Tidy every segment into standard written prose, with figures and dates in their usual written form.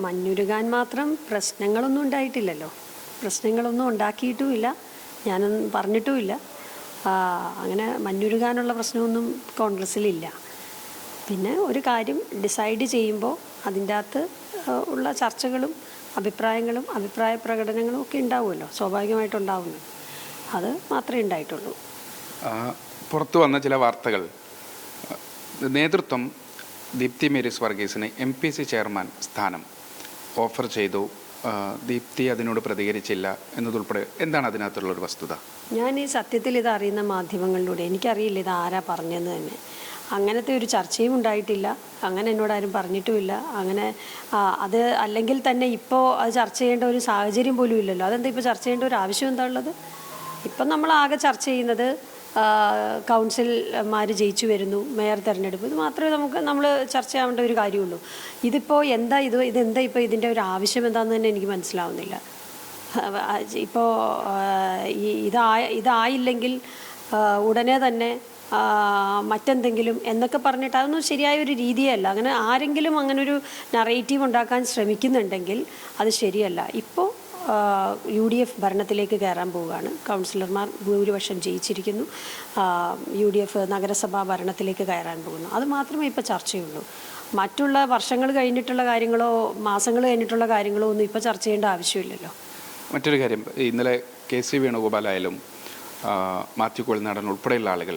മഞ്ഞുരുകാൻ മാത്രം പ്രശ്നങ്ങളൊന്നും ഉണ്ടായിട്ടില്ലല്ലോ. പ്രശ്നങ്ങളൊന്നും ഉണ്ടാക്കിയിട്ടുമില്ല, ഞാനൊന്നും പറഞ്ഞിട്ടുമില്ല. അങ്ങനെ മഞ്ഞുരുകാനുള്ള പ്രശ്നമൊന്നും കോൺഗ്രസ്സിലില്ല. പിന്നെ ഒരു കാര്യം ഡിസൈഡ് ചെയ്യുമ്പോൾ അതിൻ്റെ അകത്ത് ഉള്ള ചർച്ചകളും അഭിപ്രായങ്ങളും അഭിപ്രായ പ്രകടനങ്ങളും ഒക്കെ ഉണ്ടാവുമല്ലോ, സ്വാഭാവികമായിട്ടുണ്ടാവുന്നു. അത് മാത്രമേ ഉണ്ടായിട്ടുള്ളൂ. പുറത്തു വന്ന ചില വാർത്തകൾ, നേതൃത്വം ദീപ്തി മേരീസ് വർഗീസിന് MPC ചെയർമാൻ സ്ഥാനം ഓഫർ ചെയ്തു. ദീപ്തി അതിനോട് പ്രതികരിച്ചില്ല എന്നതുൾപ്പെടെ എന്താണ് അതിനകത്തുള്ളൊരു വസ്തുത? ഞാൻ ഈ സത്യത്തിൽ ഇത് അറിയുന്ന മാധ്യമങ്ങളിലൂടെ, എനിക്കറിയില്ല ഇത് ആരാ പറഞ്ഞതെന്ന് തന്നെ. അങ്ങനത്തെ ഒരു ചർച്ചയും ഉണ്ടായിട്ടില്ല, അങ്ങനെ എന്നോടാരും പറഞ്ഞിട്ടുമില്ല. അങ്ങനെ അത് അല്ലെങ്കിൽ തന്നെ ഇപ്പോൾ അത് ചർച്ച ചെയ്യേണ്ട ഒരു സാഹചര്യം പോലും ഇല്ലല്ലോ. അതെന്താ ഇപ്പോൾ ചർച്ച ചെയ്യേണ്ട ഒരു ആവശ്യം എന്താ ഉള്ളത്? ഇപ്പം നമ്മളാകെ ചർച്ച ചെയ്യുന്നത് കൗൺസിൽമാർ ജയിച്ചു വരുന്നു, മേയർ തിരഞ്ഞെടുപ്പ്, ഇത് മാത്രമേ നമ്മൾ ചർച്ച ചെയ്യാവേണ്ട ഒരു കാര്യമുള്ളൂ. ഇതിപ്പോൾ എന്താ ഇതെന്താ ഇപ്പോൾ ഇതിൻ്റെ ഒരു ആവശ്യം എന്താണെന്ന് തന്നെ എനിക്ക് മനസ്സിലാവുന്നില്ല. ഇപ്പോൾ ഇതായില്ലെങ്കിൽ ഉടനെ തന്നെ മറ്റെന്തെങ്കിലും എന്നൊക്കെ പറഞ്ഞിട്ട് അതൊന്നും ശരിയായൊരു രീതിയല്ല. അങ്ങനെ ആരെങ്കിലും അങ്ങനൊരു നറേറ്റീവ് ഉണ്ടാക്കാൻ ശ്രമിക്കുന്നുണ്ടെങ്കിൽ അത് ശരിയല്ല. ഇപ്പോൾ UDF ഭരണത്തിലേക്ക് കയറാൻ പോവുകയാണ്. കൗൺസിലർമാർ ഭൂരിപക്ഷം ജയിച്ചിരിക്കുന്നു. UDF നഗരസഭാ ഭരണത്തിലേക്ക് കയറാൻ പോകുന്നു. അത് മാത്രമേ ഇപ്പോൾ ചർച്ചയുള്ളൂ. മറ്റുള്ള വർഷങ്ങൾ കഴിഞ്ഞിട്ടുള്ള കാര്യങ്ങളോ മാസങ്ങൾ കഴിഞ്ഞിട്ടുള്ള കാര്യങ്ങളോ ഒന്നും ഇപ്പോൾ ചർച്ച ചെയ്യേണ്ട ആവശ്യമില്ലല്ലോ. മറ്റൊരു കാര്യം, ഇന്നലെ KC വേണുഗോപാലായാലും മാത്യു കുഴൽനാടൻ ഉൾപ്പെടെയുള്ള ആളുകൾ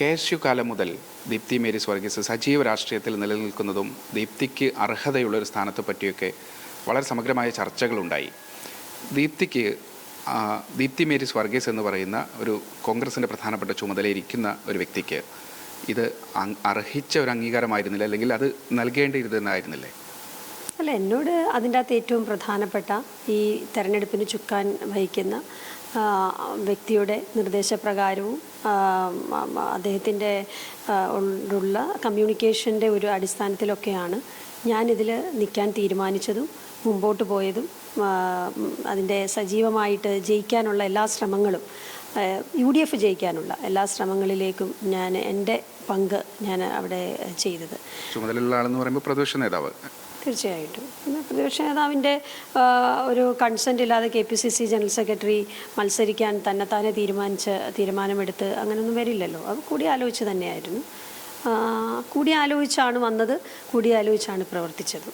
KSU കാലം മുതൽ ദീപ്തി മേരീസ് വർഗീസ് സജീവ രാഷ്ട്രീയത്തിൽ നിലനിൽക്കുന്നതും ദീപ്തിക്ക് അർഹതയുള്ളൊരു സ്ഥാനത്തെ പറ്റിയൊക്കെ വളരെ സമഗ്രമായ ചർച്ചകളുണ്ടായി. ദീപ്തി മേരീസ് വർഗീസ് എന്ന് പറയുന്ന ഒരു കോൺഗ്രസിൻ്റെ പ്രധാനപ്പെട്ട ചുമതലയിരിക്കുന്ന ഒരു വ്യക്തിക്ക് ഇത് അർഹിച്ച ഒരു അംഗീകാരമായിരുന്നില്ല, അല്ലെങ്കിൽ അത് നൽകേണ്ടിയിരുന്നതായിരുന്നില്ലേ? അല്ല, എന്നോട് അതിൻ്റെ അകത്ത് ഏറ്റവും പ്രധാനപ്പെട്ട ഈ തെരഞ്ഞെടുപ്പിന് ചുക്കാൻ വഹിക്കുന്ന വ്യക്തിയുടെ നിർദ്ദേശപ്രകാരവും അദ്ദേഹത്തിൻ്റെ ഉള്ള കമ്മ്യൂണിക്കേഷൻ്റെ ഒരു അടിസ്ഥാനത്തിലൊക്കെയാണ് ഞാനിതിൽ നിൽക്കാൻ തീരുമാനിച്ചതും മുമ്പോട്ട് പോയതും. അതിൻ്റെ സജീവമായിട്ട് ജയിക്കാനുള്ള എല്ലാ ശ്രമങ്ങളും, UDF ജയിക്കാനുള്ള എല്ലാ ശ്രമങ്ങളിലേക്കും ഞാൻ എൻ്റെ പങ്ക് ഞാൻ അവിടെ ചെയ്തത്. ചുമതലയുള്ള ആളെന്ന് പറയുമ്പോൾ പ്രതിപക്ഷ നേതാവ് തീർച്ചയായിട്ടും. പിന്നെ പ്രതിപക്ഷ നേതാവിൻ്റെ ഒരു കൺസെൻ്റ് ഇല്ലാതെ KPCC ജനറൽ സെക്രട്ടറി മത്സരിക്കാൻ തന്നെത്താനെ തീരുമാനമെടുത്ത് അങ്ങനെയൊന്നും വരില്ലല്ലോ. അത് കൂടിയാലോചിച്ച് തന്നെയായിരുന്നു. കൂടിയാലോചിച്ചാണ് വന്നത്, കൂടിയാലോചിച്ചാണ് പ്രവർത്തിച്ചത്.